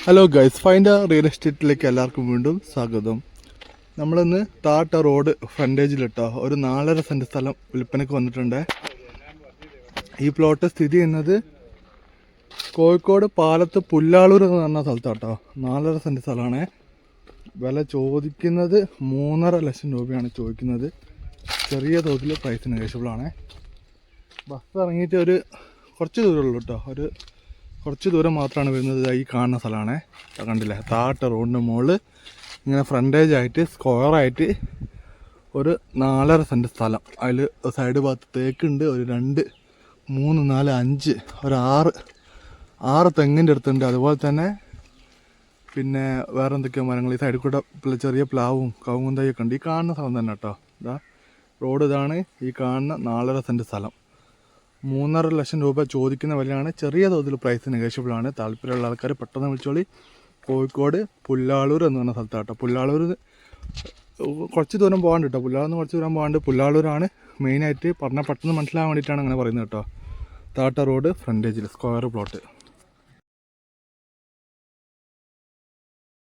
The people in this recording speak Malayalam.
ഹലോ ഗൈസ്, ഫൈൻഡ് റിയൽ എസ്റ്റേറ്റിലേക്ക് എല്ലാവർക്കും വീണ്ടും സ്വാഗതം. നമ്മളിന്ന് താട്ട റോഡ് ഫ്രണ്ടേജിലിട്ടോ ഒരു 4.5 സെൻറ്റ് സ്ഥലം വിൽപ്പനയ്ക്ക് വന്നിട്ടുണ്ട്. ഈ പ്ലോട്ട് സ്ഥിതി ചെയ്യുന്നത് കോഴിക്കോട് പാലത്ത് പുല്ലാളൂർ എന്ന് പറഞ്ഞ സ്ഥലത്താട്ടോ. 4.5 സെൻറ്റ് സ്ഥലമാണ്. വില ചോദിക്കുന്നത് 3.5 ലക്ഷം രൂപയാണ് ചോദിക്കുന്നത്. ചെറിയ തോതിൽ പ്രൈസ് നെഗോഷ്യബിളാണ്. ബസ് ഇറങ്ങിയിട്ട് ഒരു കുറച്ച് ദൂരമുള്ളൂ കേട്ടോ. കുറച്ച് ദൂരം മാത്രമാണ് വരുന്നത്. ഈ കാണുന്ന സ്ഥലമാണ്, കണ്ടില്ലേ? താട്ട റോഡിൻ്റെ മുകളിൽ ഇങ്ങനെ ഫ്രണ്ടേജ് ആയിട്ട് സ്ക്വയറായിട്ട് ഒരു 4.5 സെൻറ്റ് സ്ഥലം. അതിൽ സൈഡ് ഭാഗത്ത് തേക്കുണ്ട്. ഒരു 2, 3, 4, 5 ഒരു 6 തെങ്ങിൻ്റെ അടുത്തുണ്ട്. അതുപോലെ തന്നെ പിന്നെ വേറെ എന്തൊക്കെയോ മരങ്ങൾ ഈ സൈഡിൽ കൂടെ ചെറിയ പ്ലാവും കവുങ്ങും തൈയൊക്കെ ഉണ്ട്. ഈ കാണുന്ന സ്ഥലം തന്നെ കേട്ടോ. ഇതാ റോഡ്, ഇതാണ് ഈ കാണുന്ന 4.5 സെൻറ്റ് സ്ഥലം. 3.5 ലക്ഷം രൂപ ചോദിക്കുന്ന വിലയാണ്. ചെറിയ തോതിൽ പ്രൈസ് നെഗോഷ്യബിളാണ്. താല്പര്യമുള്ള ആൾക്കാർ പെട്ടെന്ന് വിളിച്ചോളി. കോഴിക്കോട് പുല്ലാളൂർ എന്ന് പറഞ്ഞ സ്ഥലത്താട്ടോ. പുല്ലാളൂർ കുറച്ച് ദൂരം പോകാണ്ട് കേട്ടോ. പുല്ലാളൂർ കുറച്ച് ദൂരം പോകാണ്ട്. പുല്ലാളൂരാണ് മെയിനായിട്ട് പറഞ്ഞാൽ പെട്ടെന്ന് മനസ്സിലാകാൻ വേണ്ടിയിട്ടാണ് അങ്ങനെ പറയുന്നത് കേട്ടോ. താട്ട റോഡ് ഫ്രണ്ടേജിൽ സ്ക്വയർ പ്ലോട്ട്.